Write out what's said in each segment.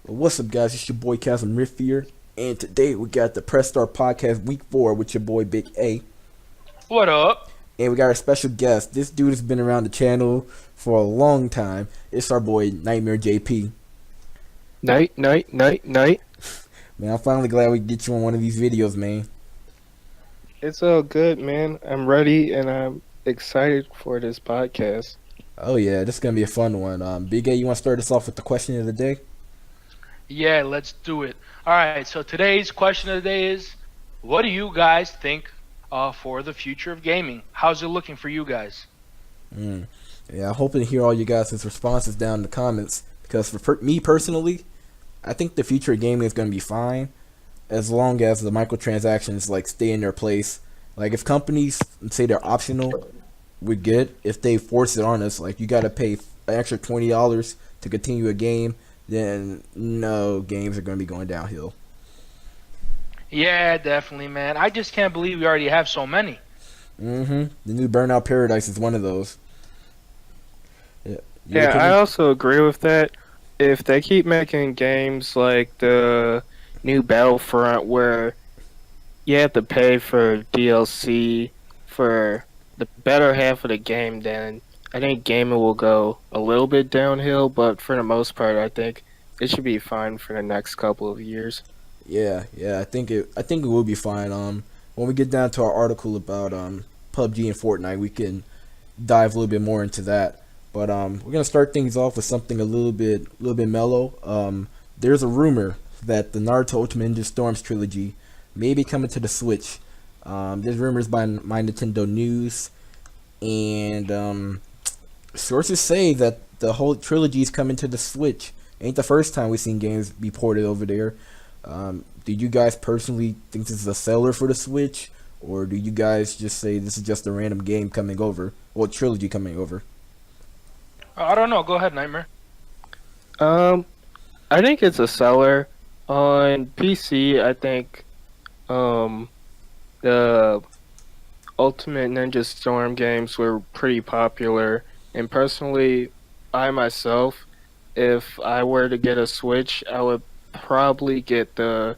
What's up, guys? It's your boy ChasmRift here, and today we got the Press Start Podcast Week 4 with your boy Big A, What up? and we got our special guest. This dude has been around the channel for a long time. It's our boy Nightmare JP. Night. Man, I'm finally glad we get you on one of these videos, man. It's all good, man. I'm ready and I'm excited for this podcast. Oh yeah, this is gonna be a fun one. Big A, you want to start us off with the question of the day? Yeah, let's do it. All right, so today's question of the day is, what do you guys think for the future of gaming? How's it looking for you guys? Yeah, I'm hoping to hear all you guys' responses down in the comments because for me personally, I think the future of gaming is gonna be fine as long as the microtransactions like stay in their place. Like if companies say they're optional, we're good. If they force it on us, like you gotta pay an extra $20 to continue a game, then no, games are gonna be going downhill. Yeah, definitely, man. I just can't believe we already have so many. The new Burnout Paradise is one of those. Yeah, your Yeah, I opinion? also agree with that. If they keep making games like the new Battlefront where you have to pay for DLC for the better half of the game, then I think gaming will go a little bit downhill, but for the most part, I think it should be fine for the next couple of years. Yeah. I think it will be fine. When we get down to our article about PUBG and Fortnite, we can dive a little bit more into that. But we're gonna start things off with something a little bit mellow. There's a rumor that the Naruto Ultimate Ninja Storms trilogy may be coming to the Switch. There's rumors by My Nintendo News, and sources say that the whole trilogy is coming to the Switch. Ain't the first time we've seen games be ported over there. Do you guys personally think this is a seller for the Switch, or do you guys just say this is just a random game coming over, or trilogy coming over? I don't know. Go ahead, Nightmare. Um, I think it's a seller. On PC, I think the Ultimate Ninja Storm games were pretty popular. And personally, I myself, if I were to get a Switch, I would probably get the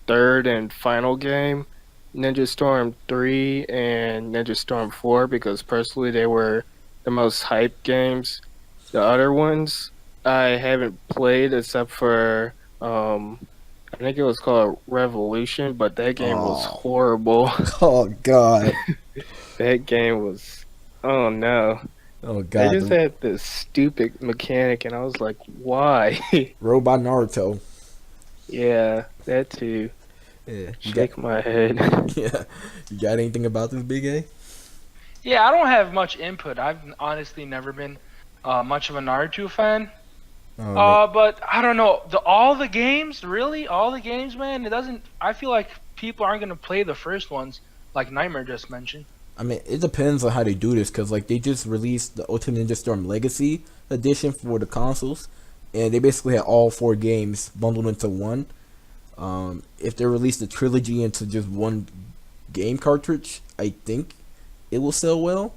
third and final game, Ninja Storm 3 and Ninja Storm 4, because personally they were the most hyped games. The other ones I haven't played except for I think it was called Revolution, but that game was Oh, horrible. oh God, That game was, oh no. oh They God, just the had this stupid mechanic and I was like, why? robot Naruto. Yeah, that too. Yeah, you got Shake my head. yeah, you got anything about this, Big A? Yeah, I don't have much input. I've honestly never been much of a Naruto fan. Oh man, But I don't know. All the games, really, all the games, man. It doesn't. I feel like people aren't gonna play the first ones, like Nightmare just mentioned. I mean it depends on how they do this, cause like they just released the Ultimate Ninja Storm Legacy edition for the consoles, and they basically had all four games bundled into one. If they release the trilogy into just one game cartridge, I think it will sell well.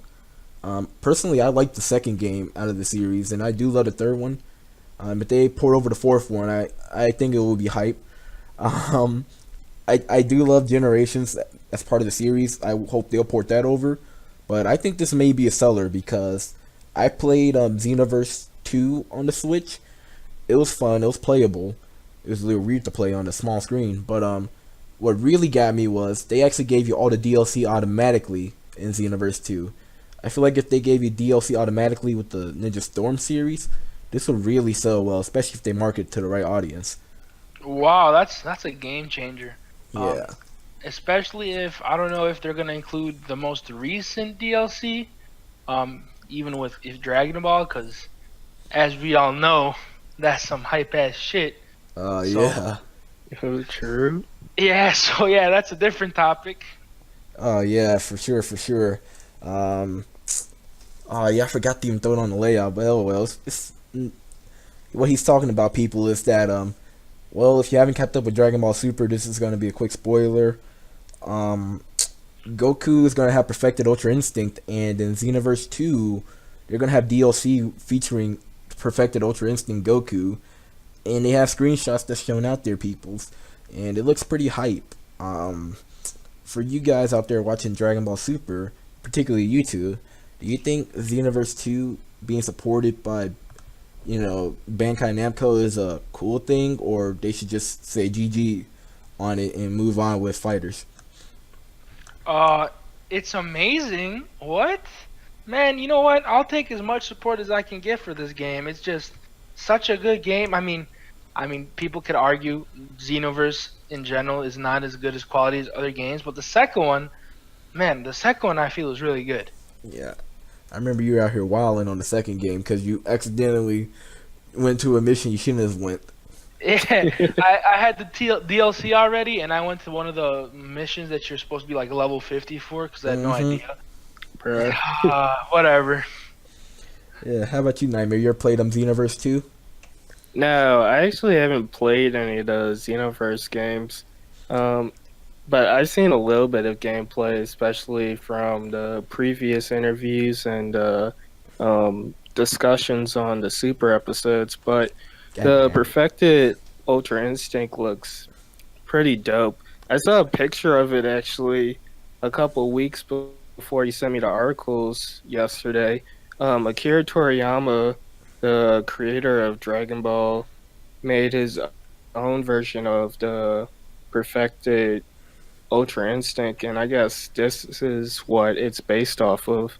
Personally, I like the second game out of the series, and I do love the third one. If they pour over the fourth one, I think it will be hype. Um, I do love Generations as part of the series. I hope they'll port that over. But I think this may be a seller because I played Xenoverse 2 on the Switch. It was fun. It was playable. It was a little weird to play on a small screen. But what really got me was they actually gave you all the DLC automatically in Xenoverse 2. I feel like if they gave you DLC automatically with the Ninja Storm series, this would really sell well, especially if they market it to the right audience. Wow, that's a game changer. Um, Yeah. Especially if I don't know if they're gonna include the most recent DLC, even with if Dragon Ball, because as we all know, that's some hype ass shit. So Yeah. Oh, true. yeah, so yeah, that's a different topic. Oh yeah, for sure, for sure. Um, oh yeah, I forgot to even throw it on the layout, but oh well. What he's talking about, people, is that well, if you haven't kept up with Dragon Ball Super, this is going to be a quick spoiler. Um, Goku is going to have perfected Ultra Instinct, and in Xenoverse 2, they're going to have DLC featuring perfected Ultra Instinct Goku. and they have screenshots that's shown out there, peoples, and it looks pretty hype. For you guys out there watching Dragon Ball Super, particularly you two, do you think Xenoverse 2 being supported by, Bandai Namco is a cool thing, or they should just say GG on it and move on with fighters? Uh, it's amazing. What? Man, you know what? I'll take as much support as I can get for this game. It's just such a good game. I mean, people could argue Xenoverse in general is not as good as quality as other games, but the second one, man, the second one I feel is really good. Yeah, I remember you were out here wilding on the second game because you accidentally went to a mission you shouldn't have went. Yeah, I had the DLC already, and I went to one of the missions that you're supposed to be like level 50 for because I had no Mhm. idea. Bruh. Whatever. Yeah, how about you, Nightmare? You ever played Xenoverse 2? No, I actually haven't played any of the Xenoverse games. Um, but I've seen a little bit of gameplay, especially from the previous interviews and discussions on the Super episodes. But God the damn it. perfected Ultra Instinct looks pretty dope. I saw a picture of it actually a couple weeks before you sent me the articles yesterday. Akira Toriyama, the creator of Dragon Ball, made his own version of the perfected Ultra Instinct, and I guess this is what it's based off of.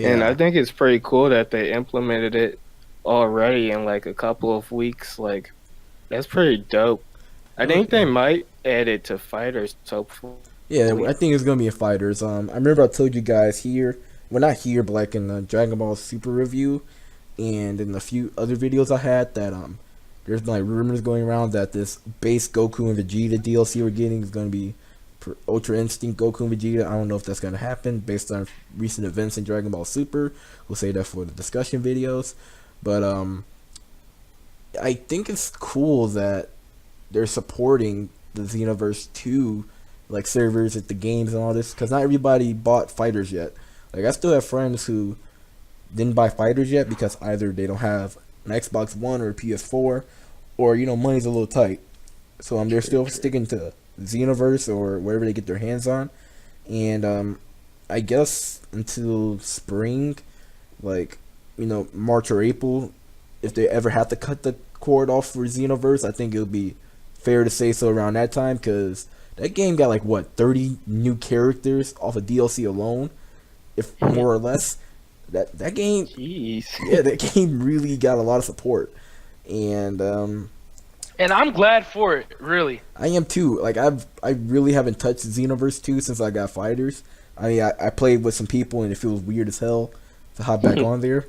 And I Yeah. think it's pretty cool that they implemented it already in like a couple of weeks. Like, that's pretty dope. I Oh, think they might add it to fighters, hopefully. yeah, I think it's gonna be in fighters. I remember I told you guys here, well, not here, but like in the Dragon Ball Super review, and in a few other videos I had that there's like rumors going around that this base Goku and Vegeta DLC we're getting is gonna be for Ultra Instinct Goku and Vegeta. I don't know if that's gonna happen based on recent events in Dragon Ball Super. We'll say that for the discussion videos, but I think it's cool that they're supporting the Xenoverse 2 like servers at the games and all this because not everybody bought fighters yet. Like I still have friends who didn't buy fighters yet because either they don't have an Xbox One or a PS4 or money's a little tight. So they're still sticking to Xenoverse or wherever they get their hands on. And I guess until spring, like March or April, if they ever have to cut the cord off for Xenoverse, I think it would be fair to say so around that time because that game got like what 30 new characters off of DLC alone, if more or less. That game, Jeez. yeah, that game really got a lot of support, and And I'm glad for it, really. I am too. Like I really haven't touched Xenoverse 2 since I got fighters. I mean, I played with some people and it feels weird as hell to hop back on there.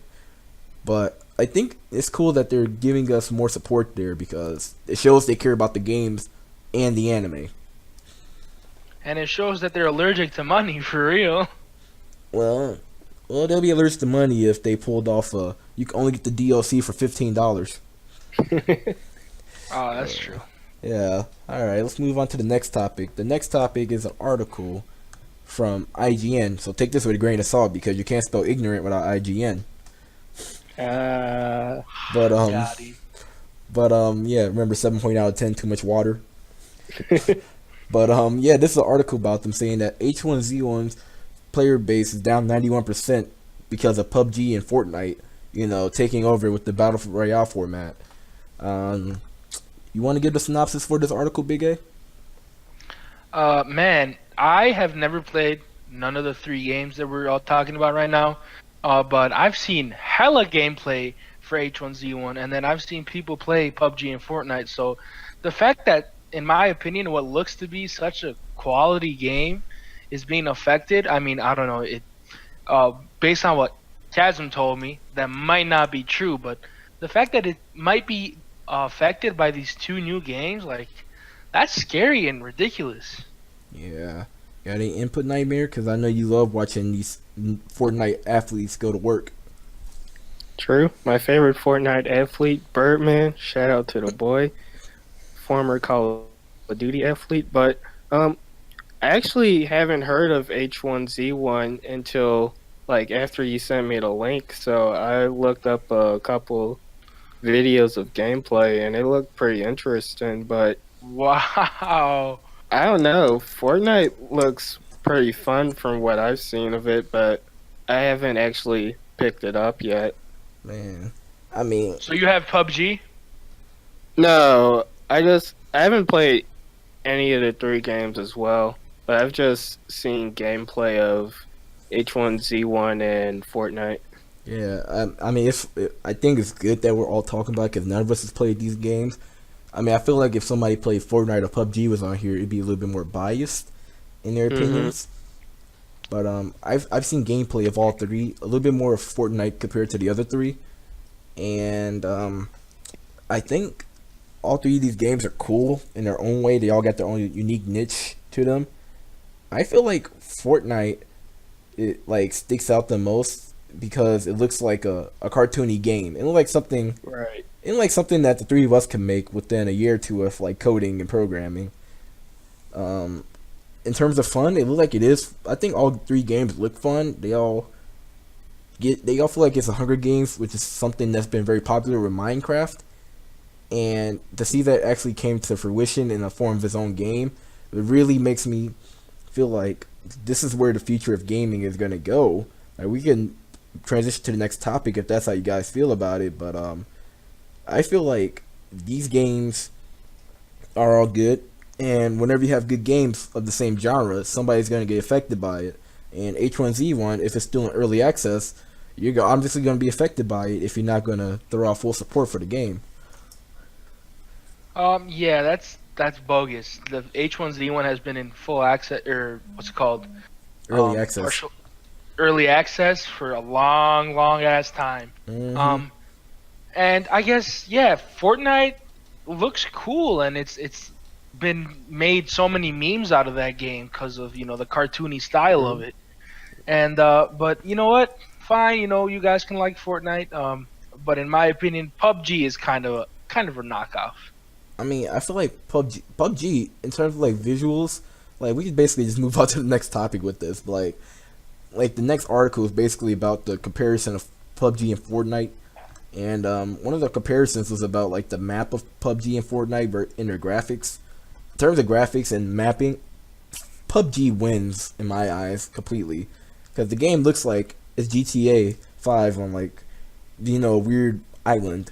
But I think it's cool that they're giving us more support there because it shows they care about the games and the anime. And it shows that they're allergic to money, for real. Well, they'll be allergic to money if they pulled off you can only get the DLC for $15. Oh, that's true. Yeah. All right. Let's move on to the next topic. The next topic is an article from IGN. So take this with a grain of salt because you can't spell ignorant without IGN. Uh, But Yachty. yeah. Remember 7 out of 10. Too much water. But yeah. This is an article about them saying that H1Z1's player base is down 91% because of PUBG and Fortnite. Taking over with the Battle Royale format. You want to give the synopsis for this article, Big A? Man, I have never played none of the three games that we're all talking about right now. But I've seen hella gameplay for H1Z1, and then I've seen people play PUBG and Fortnite. So the fact that, in my opinion, what looks to be such a quality game is being affected, I mean, I don't know. Based on what Chasm told me, that might not be true, but the fact that it might be affected by these two new games, like, that's scary and ridiculous. Yeah. Got any input, Nightmare? Because I know you love watching these Fortnite athletes go to work. True. My favorite Fortnite athlete, Birdman. Shout out to the boy. Former Call of Duty athlete. But I actually haven't heard of H1Z1 until like after you sent me the link. So I looked up a couple videos of gameplay, and it looked pretty interesting. But Wow. I don't know, Fortnite looks pretty fun from what I've seen of it, but I haven't actually picked it up yet. Man, I mean, So you have PUBG? No, I haven't played any of the three games as well, but I've just seen gameplay of H1Z1 and Fortnite. yeah, I mean, I think it's good that we're all talking about because none of us has played these games. I mean, I feel like if somebody played Fortnite or PUBG was on here, it'd be a little bit more biased in their Mhm. opinions. But I've seen gameplay of all three, a little bit more of Fortnite compared to the other three, and I think all three of these games are cool in their own way. They all got their own unique niche to them. I feel like Fortnite it like sticks out the most because it looks like a cartoony game. It looks like something Right. it looks like something that the three of us can make within a year or two of like coding and programming. Um, in terms of fun, it looks like it is. I think all three games look fun. They all feel like it's a Hunger Games, which is something that's been very popular with Minecraft. And to see that actually came to fruition in the form of its own game, it really makes me feel like this is where the future of gaming is gonna go. Like we can transition to the next topic if that's how you guys feel about it, but I feel like these games are all good, and whenever you have good games of the same genre, somebody's gonna get affected by it. And H1Z1, if it's still in early access, you're obviously gonna be affected by it if you're not gonna throw out full support for the game. Yeah, that's bogus. The H1Z1 has been in full access, or what's it called? Early access. Partial early access for a long, long ass time. Hmm. Um, and I guess yeah, Fortnite looks cool, and it's been made so many memes out of that game because of the cartoony style of True. it. And but you know what? Fine, you guys can like Fortnite. But in my opinion, PUBG is kind of a knockoff. I mean, I feel like PUBG in terms of like visuals, like we could basically just move on to the next topic with this. Like the next article is basically about the comparison of PUBG and Fortnite, and one of the comparisons was about like the map of PUBG and Fortnite in their graphics. In terms of graphics and mapping, PUBG wins in my eyes completely, because the game looks like it's GTA 5 on like a weird island,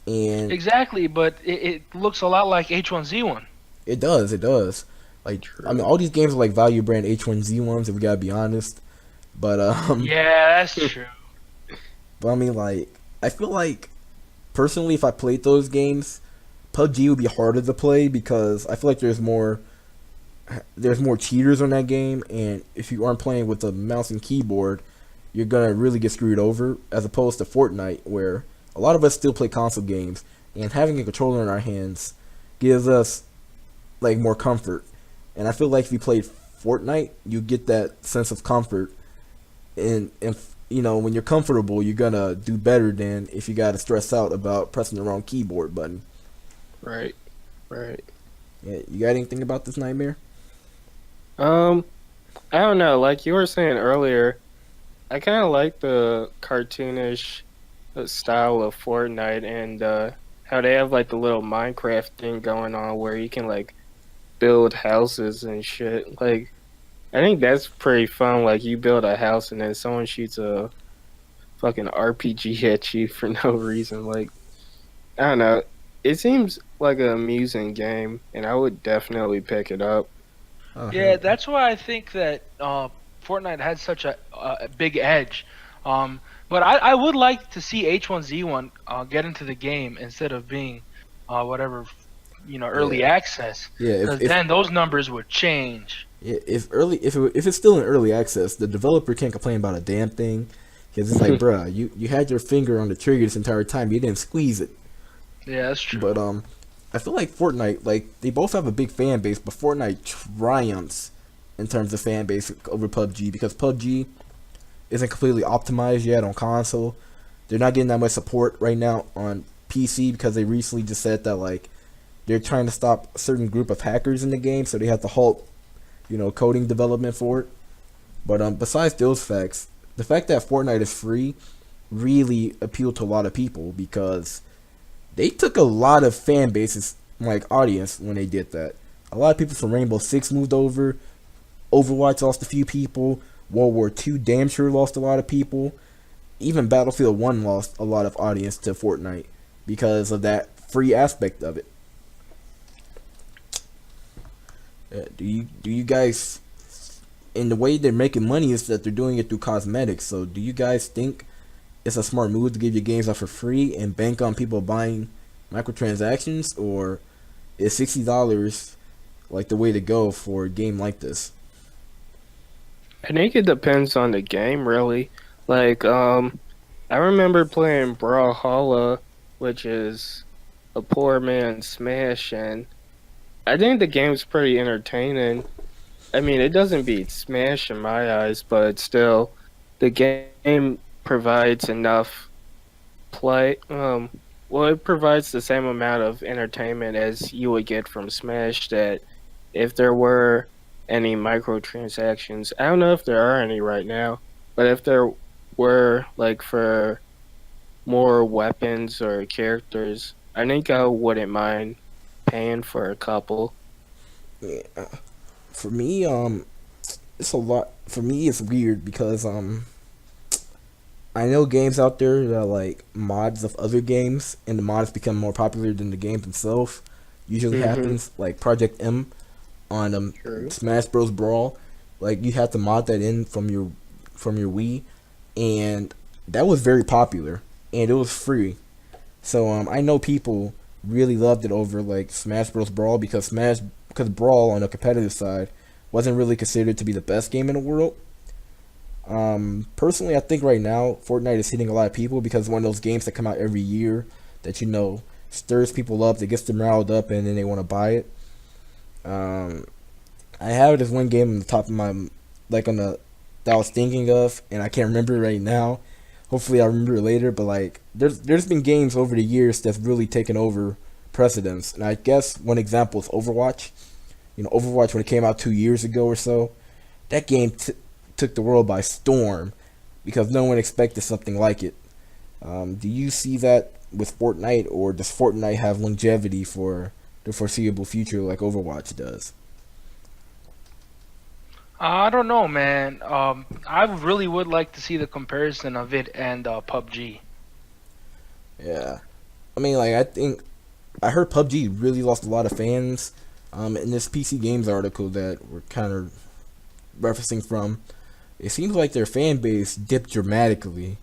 and Exactly, but it looks a lot like H1Z1. it does. Like I mean, True. all these games are like value brand H1Z1s, if we gotta be honest. But Yeah, that's true. but I mean, like I feel like personally, if I played those games, PUBG would be harder to play because I feel like there's more cheaters on that game, and if you aren't playing with a mouse and keyboard, you're gonna really get screwed over. As opposed to Fortnite, where a lot of us still play console games, and having a controller in our hands gives us like more comfort. And I feel like if you played Fortnite, you get that sense of comfort, and when you're comfortable, you're gonna do better than if you gotta stress out about pressing the wrong keyboard button. Right. Right. Yeah, you got anything about this nightmare? Um, I don't know. Like you were saying earlier, I kind of like the cartoonish style of Fortnite and how they have like the little Minecraft thing going on where you can like build houses and shit. Like I think that's pretty fun. Like you build a house and then someone shoots a fucking RPG at you for no reason. Like I don't know. It seems like an amusing game, and I would definitely pick it up. Oh Yeah, hell yeah. that's why I think that Fortnite had such a big edge. But I would like to see H1Z1 get into the game instead of being whatever Yeah, early access, yeah. because then those numbers would change. If it's still in early access, the developer can't complain about a damn thing, because it's like, bruh, you had your finger on the trigger this entire time, you didn't squeeze it. Yeah, that's true. But I feel like Fortnite, like they both have a big fan base, but Fortnite triumphs in terms of fan base over PUBG because PUBG isn't completely optimized yet on console. They're not getting that much support right now on PC because they recently just said that like they're trying to stop a certain group of hackers in the game, so they have to halt, coding development for it. But besides those facts, the fact that Fortnite is free really appealed to a lot of people because they took a lot of fan bases, like audience, when they did that. A lot of people from Rainbow Six moved over. Overwatch lost a few people. World War II damn sure lost a lot of people. Even Battlefield 1 lost a lot of audience to Fortnite because of that free aspect of it. Do you guys, in the way they're making money is that they're doing it through cosmetics. So do you guys think it's a smart move to give your games out for free and bank on people buying microtransactions, or is $60 like the way to go for a game like this? I think it depends on the game, really. Like, I remember playing Brawlhalla, which is a poor man's Smash, and I think the game's pretty entertaining. I mean, it doesn't beat Smash in my eyes, but still, the game provides enough play. Well, it provides the same amount of entertainment as you would get from Smash. That if there were any microtransactions, I don't know if there are any right now, but if there were, like for more weapons or characters, I think I wouldn't mind paying for a couple. Yeah. For me, it's a lot. For me, it's weird because I know games out there that are like mods of other games, and the mods become more popular than the games themselves. Usually Mm-hmm. happens like Project M on True. Smash Bros. Brawl. Like you have to mod that in from your Wii, and that was very popular, and it was free. So I know people really loved it over like Smash Bros. Brawl because Brawl on the competitive side wasn't really considered to be the best game in the world. Personally, I think right now Fortnite is hitting a lot of people because it's one of those games that come out every year that stirs people up, that gets them riled up, and then they want to buy it. Um, I have this one game on the top of my like on the that I was thinking of, and I can't remember it right now. Hopefully, I'll remember it later. But like, there's been games over the years that's really taken over precedence, and I guess one example is Overwatch. Overwatch when it came out 2 years ago or so, that game took the world by storm because no one expected something like it. Do you see that with Fortnite, or does Fortnite have longevity for the foreseeable future like Overwatch does? I don't know, man. I really would like to see the comparison of it and PUBG. Yeah, I mean, like I heard PUBG really lost a lot of fans. In this PC Games article that we're kind of referencing from, it seems like their fan base dipped dramatically.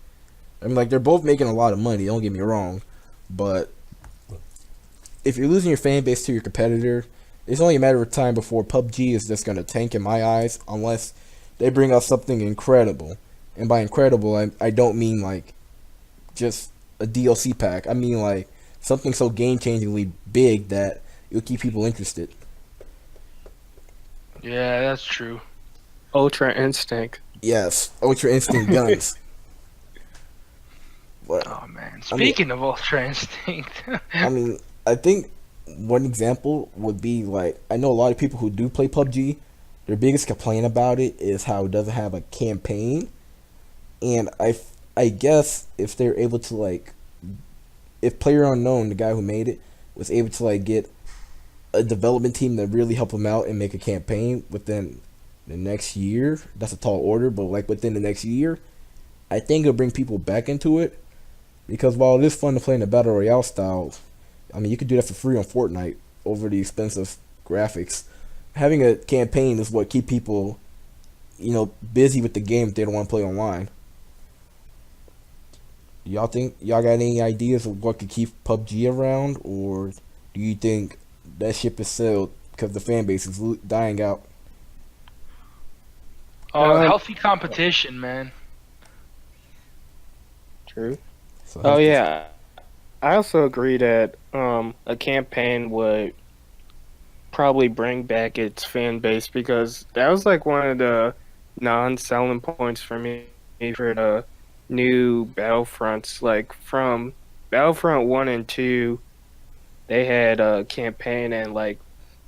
I mean, like they're both making a lot of money. Don't get me wrong, but if you're losing your fan base to your competitor, it's only a matter of time before PUBG is just gonna tank in my eyes, unless they bring out something incredible. And by incredible, I don't mean like just a DLC pack. I mean like something so game changingly big that it'll keep people interested. Yeah, that's true. Ultra Instinct. Yes, Ultra Instinct guns. But Oh man. I mean, Speaking of Ultra Instinct, I mean, I think one example would be like I know a lot of people who do play PUBG. Their biggest complaint about it is how it doesn't have a campaign, and I guess if they're able to like, if Player Unknown, the guy who made it, was able to like get a development team that really help them out and make a campaign within the next year, that's a tall order, but like within the next year, I think it'll bring people back into it. Because while it is fun to play in the battle royale style, I mean you could do that for free on Fortnite over the expensive graphics. Having a campaign is what keep people, busy with the game if they don't want to play online. Y'all think y'all got any ideas of what could keep PUBG around, or do you think that ship is sailed because the fan base is dying out? Um, healthy competition, man. True. So Oh healthy. yeah, I also agree that a campaign would probably bring back its fan base because that was like one of the non-selling points for me for the new Battlefronts. Like from Battlefront 1 and 2, they had a campaign, and like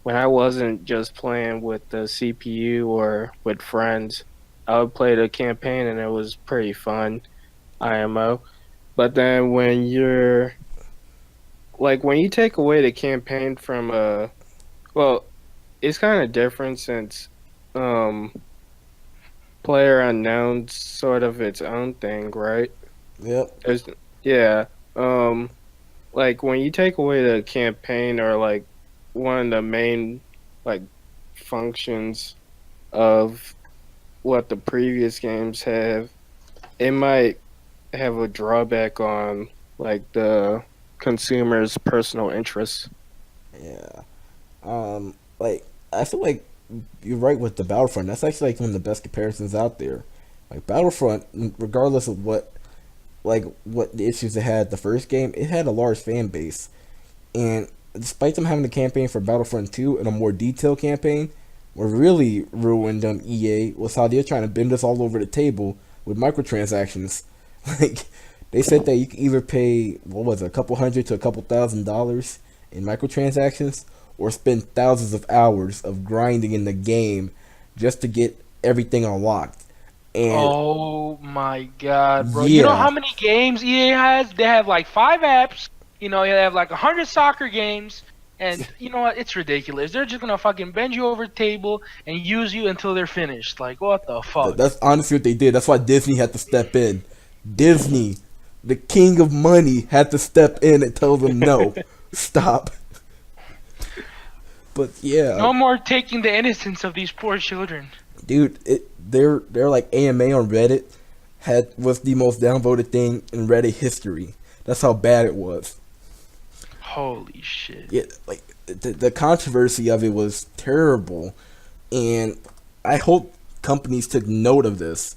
when I wasn't just playing with the CPU or with friends, I would play the campaign and it was pretty fun, IMO. But then like when you take away the campaign from well, it's kind of different since um player unknown's sort of its own thing, right? Yep. There's yeah. Um like when you take away the campaign or like one of the main like functions of what the previous games have, it might have a drawback on like the consumer's personal interests. Yeah. Like I feel like you're right with the Battlefront. That's actually like one of the best comparisons out there. Like Battlefront, regardless of what the issues it had the first game, it had a large fan base. And despite them having a campaign for Battlefront 2 and a more detailed campaign, what really ruined them EA was how they're trying to bend us all over the table with microtransactions. Like they said that you can either pay what was it, a couple hundred to a couple $1,000s in microtransactions, or spend thousands of hours of grinding in the game just to get everything unlocked. And Oh my god, bro! You know yeah, how many games EA has? They have like 5 apps. You know, they have like 100 soccer games, and you know what? It's ridiculous. They're just gonna fucking bend you over the table and use you until they're finished. Like, what the fuck? that's honestly what they did. That's why Disney had to step in. Disney, the king of money, had to step in and tell them no, stop. But yeah, No more taking the innocence of these poor children. dude, they're like AMA on Reddit was the most downvoted thing in Reddit history. That's how bad it was. Holy shit! Yeah, like the controversy of it was terrible, and I hope companies took note of this.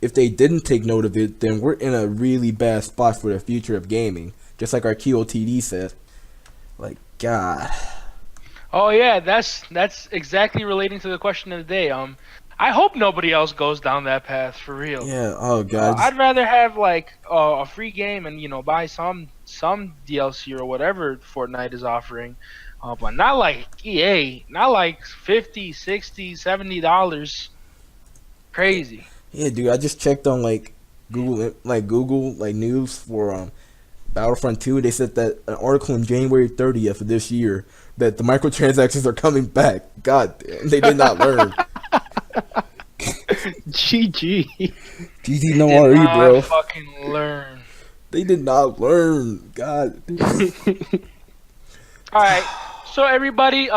If they didn't take note of it, then we're in a really bad spot for the future of gaming. Just like our QOTD said. Like, God. Oh yeah, that's exactly relating to the question of the day. I hope nobody else goes down that path for real. Yeah, oh God. I'd rather have like a free game and buy some DLC or whatever Fortnite is offering, but not like EA, not like 50, 60, $70. Crazy. Yeah, dude, I just checked on Google news for Battlefront 2. They said that an article in January 30th of this year that the microtransactions are coming back. God damn, they did not learn. GG. GG no Did RE, not bro. fucking learn. They did not learn. God. All right, so everybody,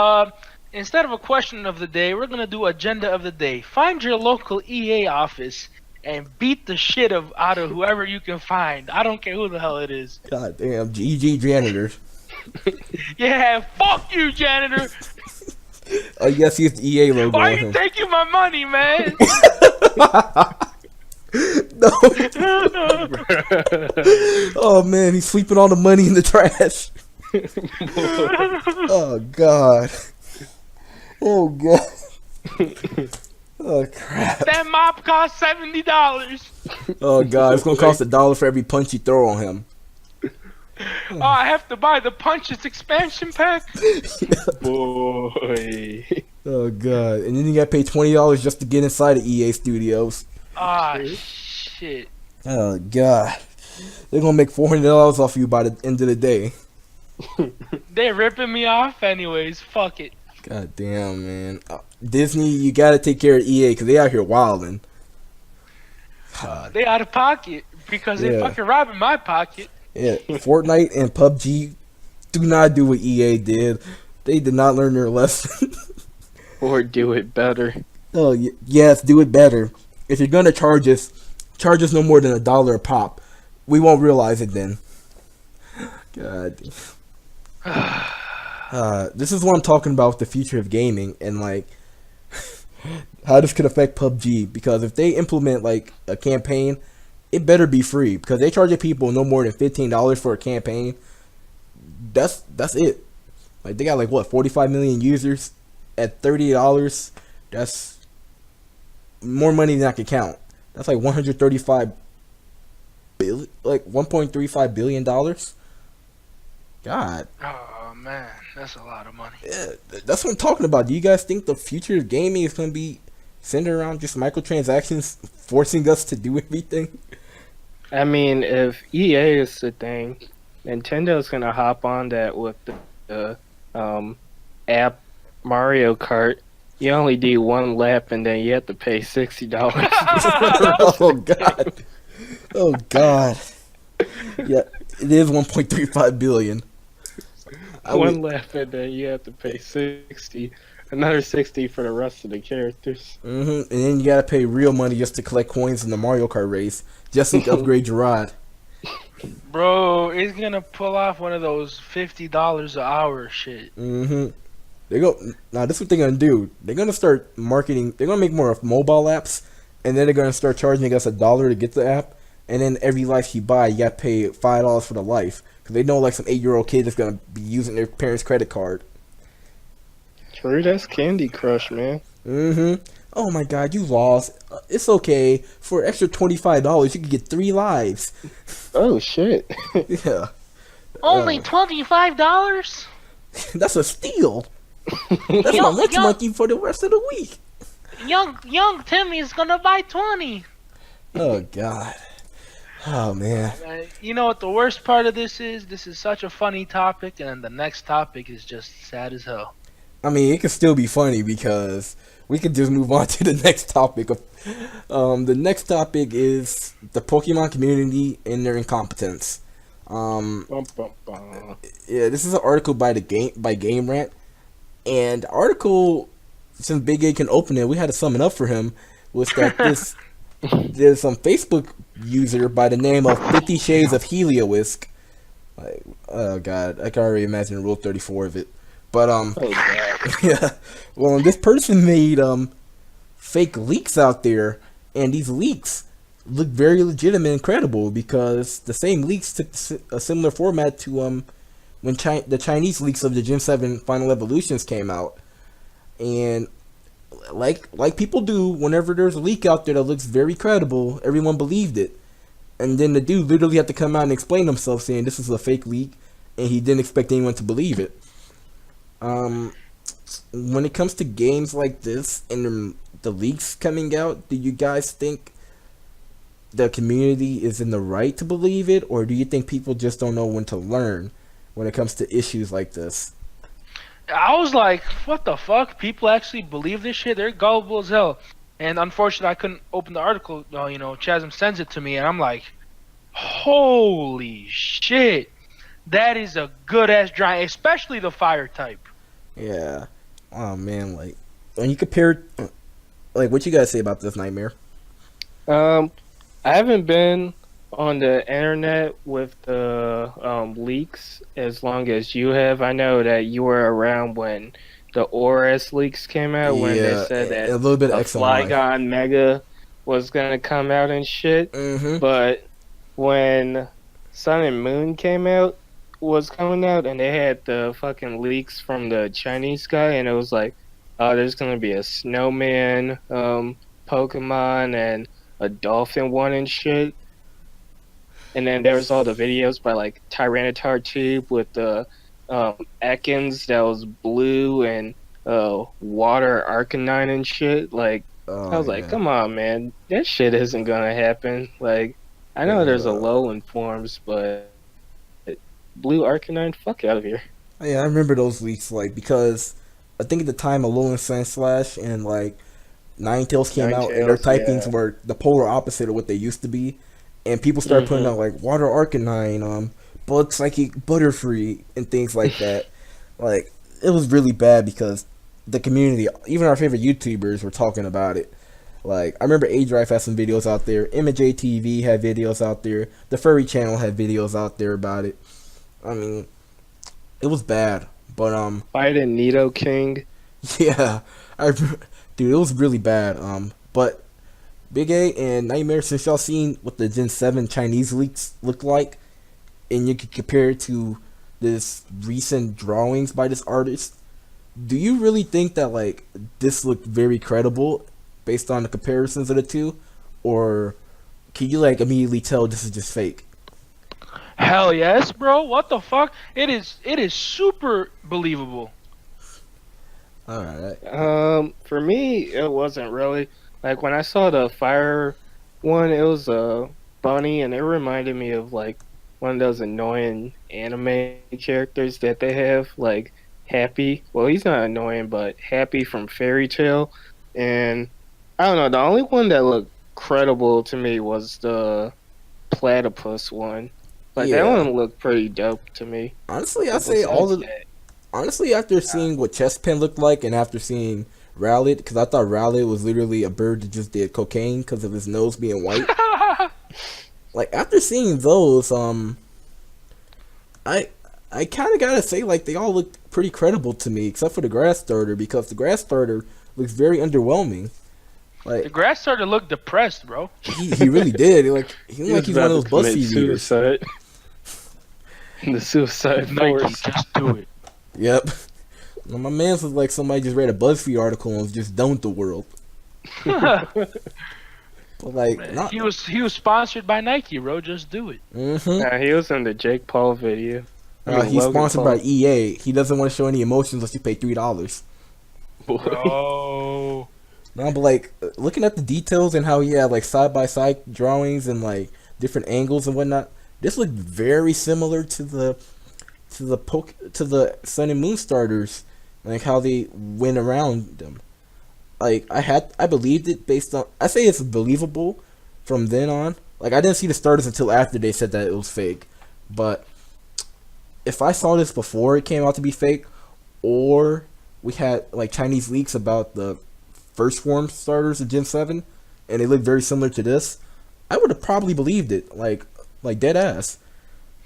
instead of a question of the day, we're gonna do agenda of the day. Find your local EA office and beat the shit out of whoever you can find. I don't care who the hell it is. God damn. GG janitors. Yeah, fuck you, janitor. Oh, yes, he's the EA logo Why on are you him. taking my money, man? No. Oh, man, he's sweeping all the money in the trash. Oh, God. Oh, God. Oh, crap. That mop cost $70. Oh, God, it's going to cost $1 for every punch you throw on him. Oh, I have to buy the Punches expansion pack. Boy. Oh, God. And then you got to pay $20 just to get inside of EA Studios. Ah, shit. Oh, God. They're going to make $400 off you by the end of the day. They're ripping me off anyways. Fuck it. God damn, man. Disney, you got to take care of EA because they out here wilding. God. They out of pocket because they Yeah. fucking robbing my pocket. Yeah, Fortnite and PUBG do not do what EA did. They did not learn their lesson. Or do it better. Oh, yes, do it better. If you're going to charge us no more than $1 a pop. We won't realize it then. God. This is what I'm talking about with the future of gaming and like how this could affect PUBG, because if they implement like a campaign, it better be free, because they charging people no more than $15 for a campaign. That's it. Like they got like what, 45 million users at $30. That's more money than I can count. That's like 135 billion, like $1.35 billion. God. Oh man, that's a lot of money. Yeah, that's what I'm talking about. Do you guys think the future of gaming is going to be centered around just microtransactions forcing us to do everything? I mean, if EA is the thing, Nintendo's gonna hop on that with the app Mario Kart. You only do one lap and then you have to pay $60 Oh god. Oh god. Yeah, it is 1.35 billion. I one would, lap and then you have to pay 60, another 60 for the rest of the characters. and then you gotta pay real money just to collect coins in the Mario Kart race, just so you can upgrade your ride. Bro, it's gonna pull off one of those $50 an hour shit. They go now. This is what they're gonna do. They're gonna start marketing. They're gonna make more of mobile apps, and then they're gonna start charging us $1 to get the app. And then every life you buy, you gotta pay $5 for the life, because they know like some 8-year-old kid is gonna be using their parents' credit card. True, that's Candy Crush, man. Oh my God, you lost. It's okay. For an extra $25, you can get 3 lives. Oh shit. Yeah, Only $25? that's a steal. That's my lunch monkey for the rest of the week. Young Timmy's gonna buy 20. Oh God. Oh man. You know what the worst part of this is? This is such a funny topic, and the next topic is just sad as hell. I mean, it can still be funny because we could just move on to the next topic. The next topic is the Pokemon community and their incompetence. Bum, bum, bum. Yeah, this is an article by Game Rant, and the article, since Big A can open it, we had to sum it up for him. Was that there's some Facebook user by the name of 50 Shades of Heliowisk. Like, oh God, I can already imagine Rule 34 of it. But Oh god. yeah. Well, this person made fake leaks out there, and these leaks look very legitimate and credible because the same leaks took a similar format to when the Chinese leaks of the Gen 7 Final Evolutions came out, and like people do, whenever there's a leak out there that looks very credible, everyone believed it, and then the dude literally had to come out and explain himself, saying this is a fake leak, and he didn't expect anyone to believe it. When it comes to games like this and the leaks coming out, do you guys think the community is in the right to believe it, or do you think people just don't know when to learn when it comes to issues like this? I was like, what the fuck? People actually believe this shit? They're gullible as hell. And unfortunately, I couldn't open the article. Chasm sends it to me, and I'm like, holy shit. That is a good-ass drawing, especially the fire type. Yeah. Oh man, like when you compare, like what you guys say about this, Nightmare? I haven't been on the internet with the leaks as long as you have. I know that you were around when the ORS leaks came out, when they said that a little bit of a X and Y. Flygon Mega was gonna come out and shit. But when Sun and Moon was coming out, and they had the fucking leaks from the Chinese guy, and it was like, oh, there's gonna be a snowman Pokemon and a dolphin one and shit. And then there was all the videos by like Tyranitar Tube with the Ekans that was blue and water Arcanine and shit. Like, I was like, come on, man, that shit isn't gonna happen. Like, I know there's a Alolan forms, but blue Arcanine, fuck out of here. Yeah, I remember those leaks, like, because I think at the time Alolan Sandslash and like Ninetales came out, and their typings were the polar opposite of what they used to be, and people started putting out like Water Arcanine, Blood Psychic Butterfree, and things like that. Like, it was really bad because the community, even our favorite YouTubers, were talking about it. Like, I remember A-Drive had some videos out there, MJ TV had videos out there, the Furry Channel had videos out there about it. I mean, it was bad, but Fighting Nidoking. Yeah, dude, it was really bad. But Big A and Nightmare, since y'all seen what the Gen 7 Chinese leaks look like, and you can compare it to this recent drawings by this artist, do you really think that like this looked very credible based on the comparisons of the two, or can you like immediately tell this is just fake? Hell yes, bro. What the fuck? It is super believable. Alright. For me, it wasn't really. Like, when I saw the fire one, it was a bunny, and it reminded me of like one of those annoying anime characters that they have, like Happy. Well, he's not annoying, but Happy from Fairy Tale. And I don't know, the only one that looked credible to me was the platypus one. Like that Yeah. one looked pretty dope to me. Honestly, I'd But say all besides the. Honestly, after seeing what Chesspen looked like, and after seeing Rowlet, because I thought Rowlet was literally a bird that just did cocaine because of his nose being white. Like after seeing those, I I kind of gotta say like they all look pretty credible to me, except for the grass starter because the grass starter looks very underwhelming. The Like grass started to look depressed, bro. he really did. Like he looked like he's one of those about to commit BuzzFeed readers. suicide. The suicide Nike, force. just do it. Yep. Well, my man's was like somebody just read a BuzzFeed article and was just done with the world. But like not. he was sponsored by Nike, bro. Just do it. Mm-hmm. Nah, he was in the Jake Paul video. I mean, He's Logan sponsored Paul. by EA. He doesn't want to show any emotions unless you pay $3. Boy. Bro. No, but like looking at the details and how he had like side by side drawings and like different angles and whatnot, this looked very similar to the Sun and Moon starters, like how they went around them. Like I believed it based on I say it's believable from then on. Like I didn't see the starters until after they said that it was fake, but if I saw this before it came out to be fake, or we had like Chinese leaks about the first form starters of Gen 7 and they look very similar to this, I would have probably believed it. Like dead ass.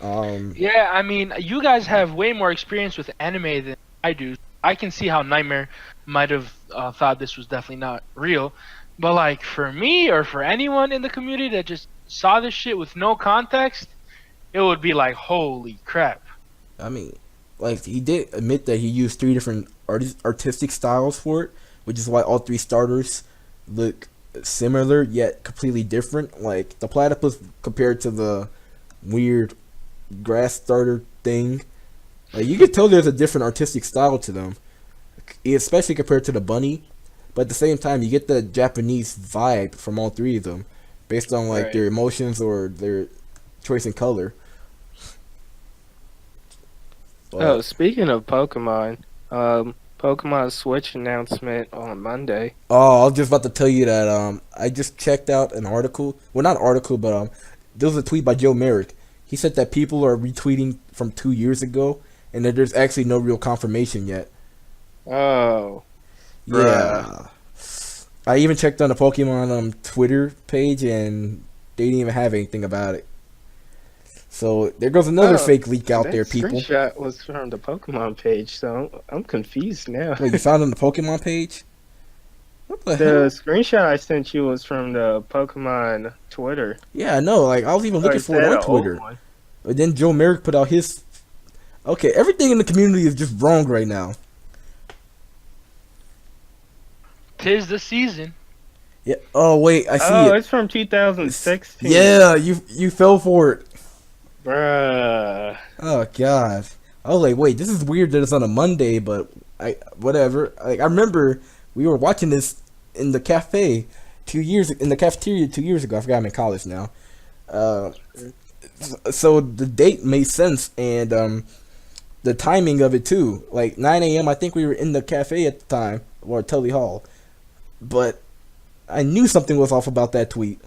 Yeah, I mean, you guys have way more experience with anime than I do. I can see how Nightmare might have thought this was definitely not real. But, like, for me or for anyone in the community that just saw this shit with no context, it would be like, holy crap. I mean, like he did admit that he used three different artistic styles for it, which is why all three starters look similar yet completely different. Like the platypus compared to the weird grass starter thing, like you can tell there's a different artistic style to them, especially compared to the bunny. But at the same time, you get the Japanese vibe from all three of them, based on like Right. their emotions or their choice in color. But, Oh, speaking of Pokemon, Pokemon Switch announcement on Monday. oh, I was just about to tell you that I just checked out an article. Well, not an article, but there was a tweet by Joe Merrick. He said that people are retweeting from 2 years ago, and that there's actually no real confirmation yet. Oh, Yeah, I even checked on the Pokemon Twitter page, and they didn't even have anything about it. So there goes another Oh, fake leak out that there, people. screenshot was from the Pokemon page, so I'm confused now. Wait, you found it on the Pokemon page? What the The hell? screenshot I sent you was from the Pokemon Twitter. Yeah, I know. Like I was even Or looking is for it that on an old Twitter. one? But then Joe Merrick put out his. Okay, everything in the community is just wrong right now. 'Tis the season. Yeah. Oh wait, I see Oh, it. it's from 2016. Yeah, you fell for it. Bruh. Oh god. I was like, wait, this is weird that it's on a Monday, but whatever. Like I remember we were watching this in the cafe 2 years in the cafeteria 2 years ago. I forgot I'm in college now. So the date made sense and the timing of it too. Like 9 a.m. I think we were in the cafe at the time or Tully Hall, but I knew something was off about that tweet.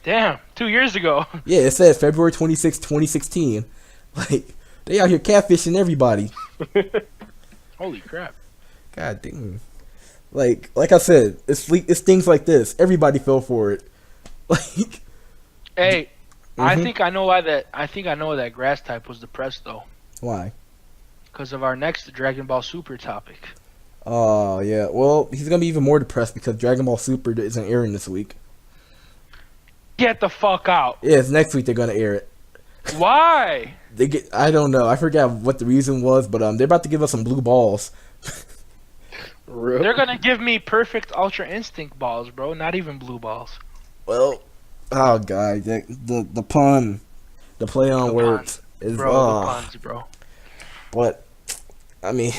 Damn, 2 years ago. Yeah, it said February 26, 2016. Like, they out here catfishing everybody. Holy crap. God damn. Like I said, it's things like this. Everybody fell for it. Like, Hey, I Mhm. think I know why that. I think I know why that grass type was depressed though, why? because of our next Dragon Ball Super topic. Oh, yeah. Well, he's going to be even more depressed because Dragon Ball Super isn't airing this week. Get the fuck out. Yeah, it's next week they're going to air it. Why? I don't know. I forgot what the reason was, but they're about to give us some blue balls. They're gonna give me perfect Ultra Instinct balls, bro. Not even blue balls. Well, oh god, the pun, the play on The words is Bro, the puns, bro. But I mean,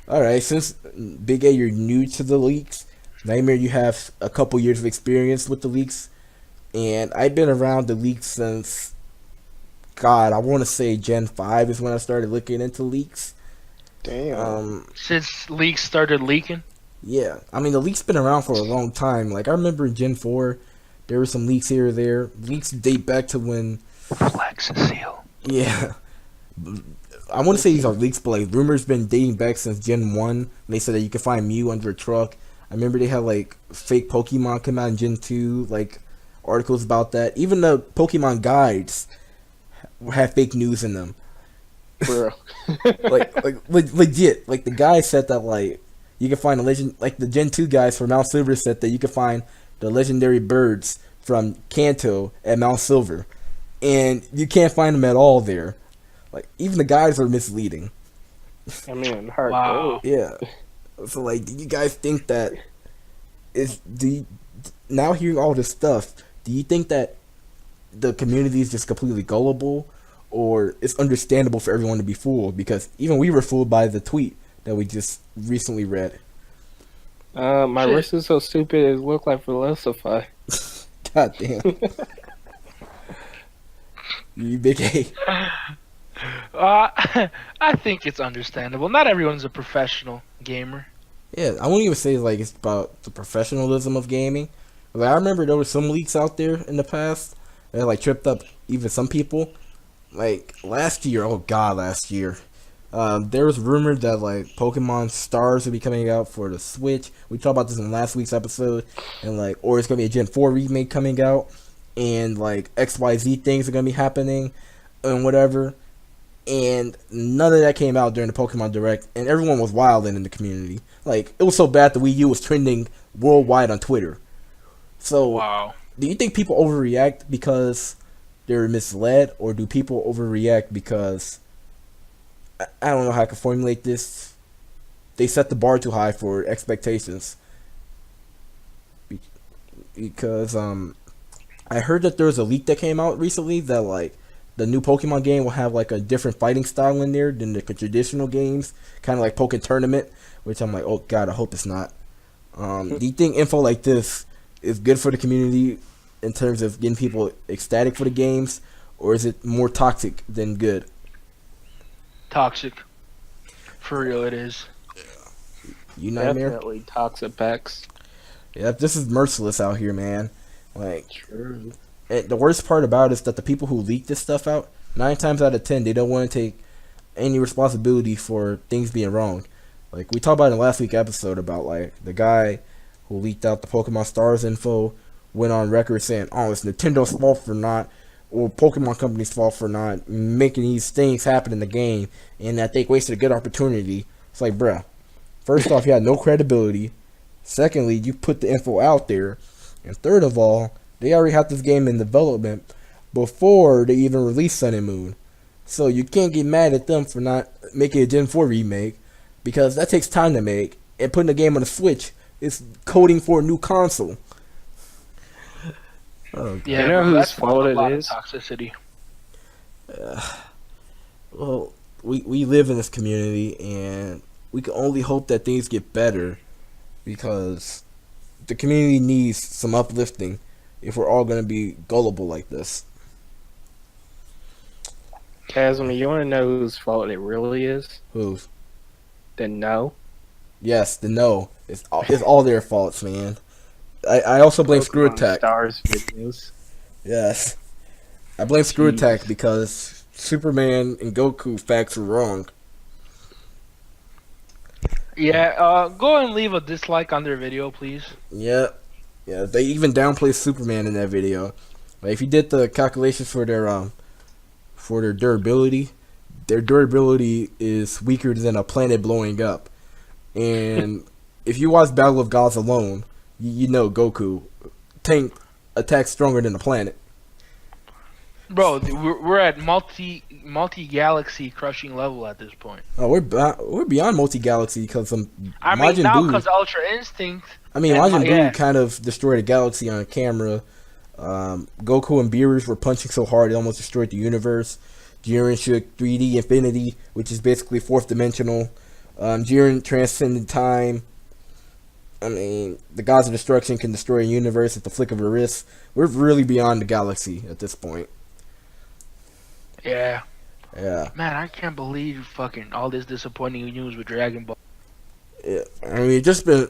all right. Since Big A, you're new to the leaks. Nightmare, you have a couple years of experience with the leaks. and I've been around the leaks since, God, I want to say Gen 5 is when I started looking into leaks. Damn. Since leaks started leaking. Yeah, I mean, the leaks been around for a long time. Like, I remember in Gen 4, there were some leaks here or there. Leaks date back to when, Flex and seal. yeah, I want to say these are leaks, but like rumors been dating back since Gen 1. They said that you could find Mew under a truck. I remember they had like fake Pokemon come out in Gen 2, like articles about that. Even the Pokemon guides had fake news in them. Bro. Legit. Like the guy said that like you can find a legend, like the Gen 2 guys from Mount Silver said that you can find the legendary birds from Kanto at Mount Silver, and you can't find them at all there. Like even the guys are misleading. I mean, hard Wow. goal. Yeah. So like, do you guys think that now hearing all this stuff? Do you think that the community is just completely gullible, or it's understandable for everyone to be fooled? Because even we were fooled by the tweet that we just recently read. My Shit. wrist is so stupid it look like Philosophy. God damn. You big A. I think it's understandable. Not everyone's a professional gamer. Yeah, I won't even say like it's about the professionalism of gaming. Like I remember there were some leaks out there in the past that like tripped up even some people. Like last year, oh god, last year, there was rumored that like Pokemon Stars would be coming out for the Switch. We talked about this in last week's episode, and like, or it's gonna be a Gen 4 remake coming out, and like XYZ things are gonna be happening, and whatever. And none of that came out during the Pokemon Direct, and everyone was wilding in the community. Like it was so bad the Wii U was trending worldwide on Twitter. So, Wow. do you think people overreact because they're misled, or do people overreact because I don't know how I can formulate this? They set the bar too high for expectations. Because I heard that there was a leak that came out recently that like the new Pokemon game will have like a different fighting style in there than the traditional games, kind of like Pokken Tournament, which I'm like, oh god, I hope it's not. Do you think info like this is good for the community in terms of getting people ecstatic for the games, or is it more toxic than good? Toxic. For real, it is. You Nightmare? Definitely toxic packs. Yeah, this is merciless out here, man. Like, True. and the worst part about it is that the people who leak this stuff out, 9 times out of 10, they don't want to take any responsibility for things being wrong. Like, we talked about in the last week episode about, like, the guy who leaked out the Pokemon Stars info went on record saying, oh, it's Nintendo's fault for not, or Pokemon Company's fault for not making these things happen in the game, and that they wasted a good opportunity. It's like, bruh, first off, you had no credibility. Secondly, you put the info out there. And third of all, they already had this game in development before they even released Sun and Moon. So you can't get mad at them for not making a Gen 4 remake, because that takes time to make, and putting the game on the Switch is coding for a new console. Oh, God. Yeah, You know bro, whose that's fault a it lot is? of toxicity. Well, we live in this community, and we can only hope that things get better, because the community needs some uplifting if we're all going to be gullible like this. Chasm, you want to know whose fault it really is? Who's? The no. Yes, the no. It's all their faults, man. I also blame Screw Pokemon Attack. Stars videos. Yes. I blame Screw Jeez. Attack because Superman and Goku facts were wrong. Yeah, go and leave a dislike on their video, please. Yeah. Yeah, they even downplay Superman in that video. Like if you did the calculations for their durability is weaker than a planet blowing up. And if you watch Battle of Gods alone, you know Goku tank attacks stronger than the planet. Bro, we're at multi galaxy crushing level at this point. Oh, we're beyond multi galaxy because I mean, Majin now Buu. because Ultra Instinct. I mean, and Majin Buu yeah. kind of destroyed a galaxy on camera. Goku and Beerus were punching so hard it almost destroyed the universe. Jiren shook 3D Infinity, which is basically fourth dimensional. Jiren transcended time. I mean, the gods of destruction can destroy a universe at the flick of a wrist. We're really beyond the galaxy at this point. Yeah, Yeah. man, I can't believe fucking all this disappointing news with Dragon Ball. Yeah. I mean, it's just been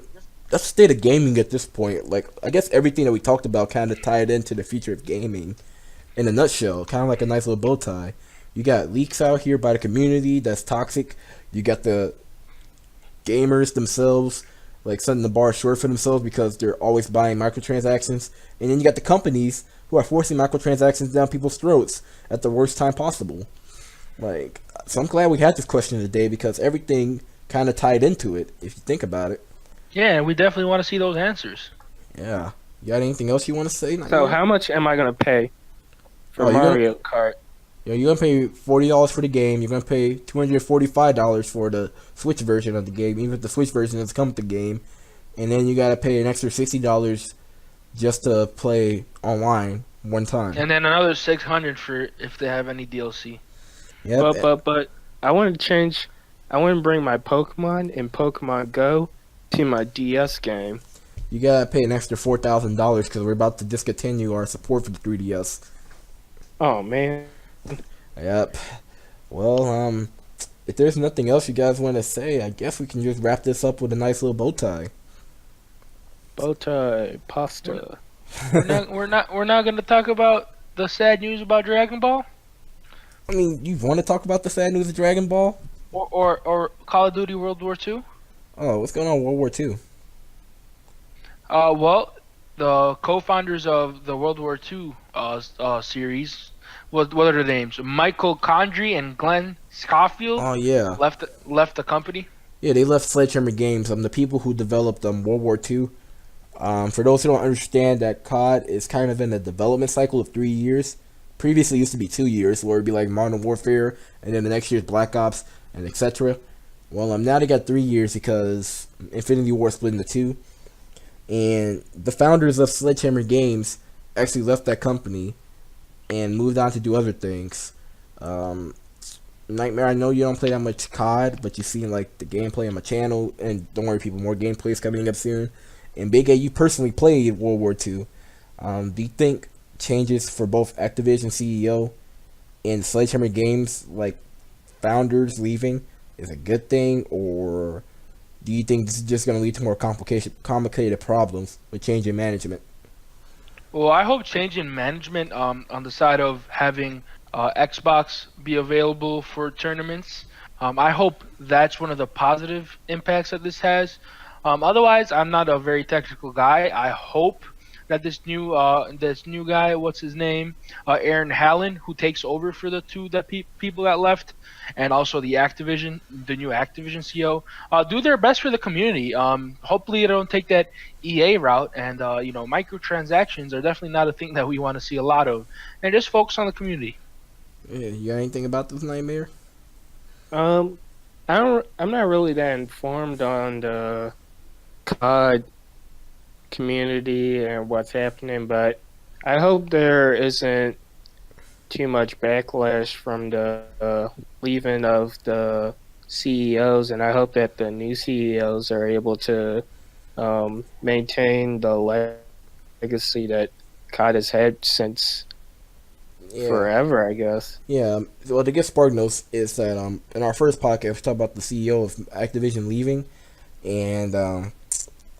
that's the state of gaming at this point. Like, I guess everything that we talked about kind of tied into the future of gaming in a nutshell, kind of like a nice little bow tie. You got leaks out here by the community that's toxic. You got the gamers themselves like setting the bar short for themselves because they're always buying microtransactions, and then you got the companies who are forcing microtransactions down people's throats at the worst time possible. Like, so I'm glad we had this question today because everything kind of tied into it if you think about it. Yeah, we definitely want to see those answers. Yeah. You got anything else you want to say? So how much am I gonna pay for Oh, you're gonna, Mario Kart? you're gonna pay $40 for the game. You're gonna pay $245 for the Switch version of the game, even if the Switch version doesn't come with the game. And then you gotta pay an extra $60 just to play online one time. And then another 600 for if they have any DLC. Yep. But I want to change. I want to bring my Pokemon and Pokemon Go to my DS game. You gotta pay an extra $4,000 because we're about to discontinue our support for the 3DS. Oh man. Yep. Well, if there's nothing else you guys want to say, I guess we can just wrap this up with a nice little bow tie. Bowtie pasta. We're not gonna talk about the sad news about Dragon Ball I mean, you want to talk about the sad news of Dragon Ball? or Call of Duty World War II. Oh, what's going on with World War II? Well, the co-founders of the World War II series, what are their names? Michael Condrey and Glenn Schofield Oh yeah, left the company. yeah. They left Sledgehammer Games. The people who developed World War II. For those who don't understand, that COD is kind of in a development cycle of 3 years. Previously, it used to be 2 years, where it'd be like Modern Warfare, and then the next year's Black Ops, and etc. Well, now they got 3 years because Infinity War split into two, and the founders of Sledgehammer Games actually left that company and moved on to do other things. Nightmare, I know you don't play that much COD, but you've seen like the gameplay on my channel, and don't worry, people, more gameplay is coming up soon. And Big A, you personally played World War II. Do you think changes for both Activision CEO and Sledgehammer Games, like founders leaving, is a good thing, or do you think this is just going to lead to more complicated problems with changing management? Well, I hope change in management on the side of having Xbox be available for tournaments. I hope that's one of the positive impacts that this has. Otherwise, I'm not a very technical guy. I hope that this new guy, what's his name, Aaron Hallen, who takes over for the two people that left, and also the new Activision CEO, do their best for the community. Hopefully, they don't take that EA route, and microtransactions are definitely not a thing that we want to see a lot of, and just focus on the community. Yeah, you got anything about this, Nightmare? I'm not really that informed on the COD community and what's happening, but I hope there isn't too much backlash from the leaving of the CEOs, and I hope that the new CEOs are able to maintain the legacy that COD has had since forever, I guess. Yeah. Well, to get Spark Notes is that in our first podcast we talked about the CEO of Activision leaving, and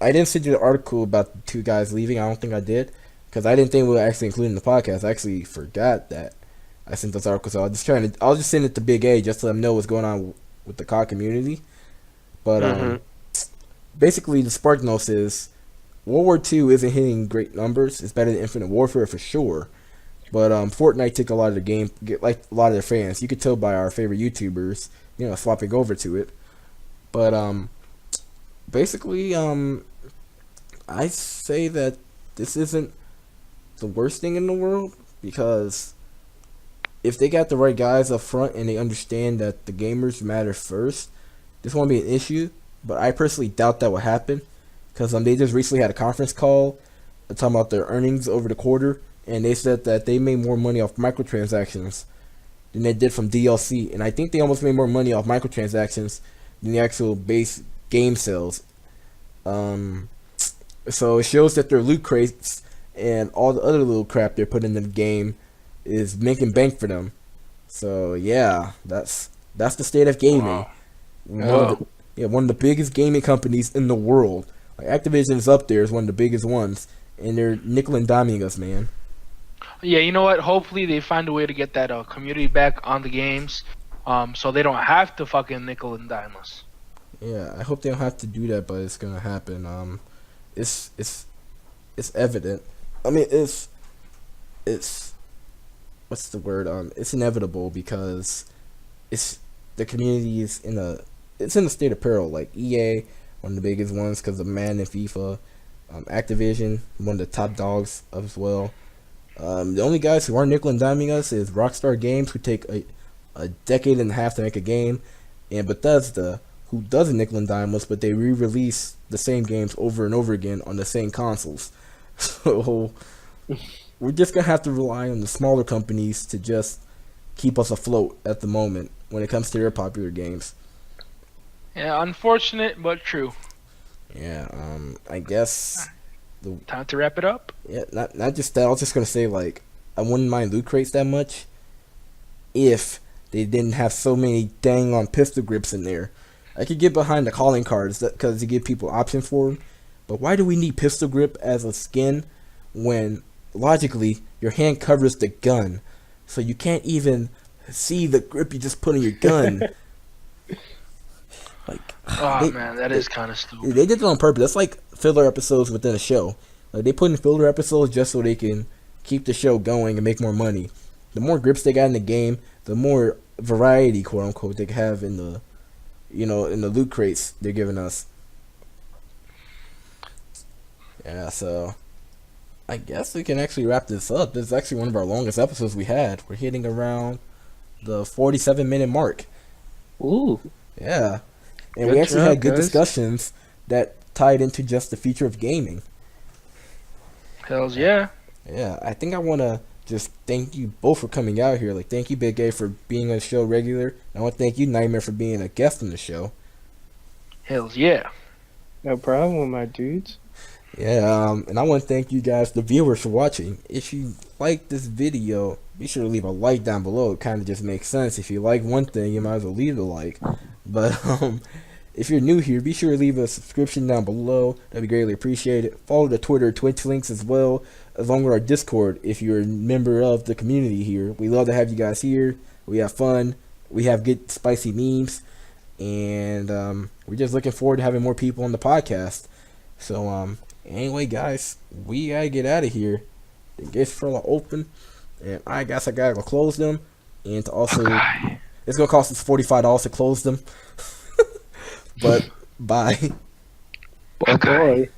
I didn't send you the article about the two guys leaving. I don't think I did because I didn't think we were actually including the podcast. I actually forgot that I sent those articles. So I was just sending it to Big A just to let him know what's going on with the COD community. But basically, the Spark Notes is World War II isn't hitting great numbers. It's better than Infinite Warfare for sure. But Fortnite took a lot of the game, like a lot of their fans. You could tell by our favorite YouTubers, swapping over to it. But basically, I say that this isn't the worst thing in the world because if they got the right guys up front and they understand that the gamers matter first, this won't be an issue. But I personally doubt that will happen because they just recently had a conference call talking about their earnings over the quarter, and they said that they made more money off microtransactions than they did from DLC, and I think they almost made more money off microtransactions than the actual base game sales. So it shows that their loot crates and all the other little crap they're putting in the game is making bank for them. So yeah, that's the state of gaming. Wow. One of Oh, the one of the biggest gaming companies in the world. Like Activision is up there as one of the biggest ones, and they're nickel and diming us, man. Yeah, you know what? Hopefully they find a way to get that community back on the games, so they don't have to fucking nickel and dime us. Yeah, I hope they don't have to do that, but it's gonna happen. It's it's it's evident. I mean, it's what's the word? It's inevitable because it's the community is in a state of peril. Like EA, one of the biggest ones because of Madden and FIFA. Activision, one of the top dogs as well. The only guys who aren't nickel and diming us is Rockstar Games, who take a decade and a half to make a game, and Bethesda, who doesn't nickel and dime us, but they re-release the same games over and over again on the same consoles. So we're just gonna have to rely on the smaller companies to just keep us afloat at the moment when it comes to their popular games. Yeah, unfortunate but true. Yeah, I guess Time to wrap it up. yeah, not just that. I was just gonna say like I wouldn't mind loot crates that much if they didn't have so many dang on pistol grips in there. I could get behind the calling cards because they give people option for them, but why do we need pistol grip as a skin when logically your hand covers the gun, so you can't even see the grip you just put on your gun? Like Oh they, man, that they is kind of stupid. they did it on purpose. That's like filler episodes within a show. Like they put in filler episodes just so they can keep the show going and make more money. The more grips they got in the game, the more variety, quote unquote, they can have in the in the loot crates they're giving us. Yeah, so I guess we can actually wrap this up. This is actually one of our longest episodes we had. We're hitting around the 47-minute mark. ooh, Yeah. And we good actually job, had good guys. discussions that tied into just the future of gaming. Hells yeah. Yeah, I think I want to just thank you both for coming out here. Like, thank you, Big A, for being on the show regular. And I want to thank you, Nightmare, for being a guest on the show. Hells yeah. no problem, my dudes. Yeah, and I want to thank you guys, the viewers, for watching. If you like this video, be sure to leave a like down below. It kind of just makes sense. If you like one thing, you might as well leave a like. But if you're new here, be sure to leave a subscription down below. That'd be greatly appreciated. Follow the Twitter, Twitch links as well, along with our Discord if you're a member of the community here. We love to have you guys here. We have fun. We have good spicy memes. And we're just looking forward to having more people on the podcast. So anyway, guys, we gotta get out of here. The gates are open, and I guess I gotta go close them. And to also, Okay. it's gonna cost us $45 to close them. But bye. Bye Okay. bye.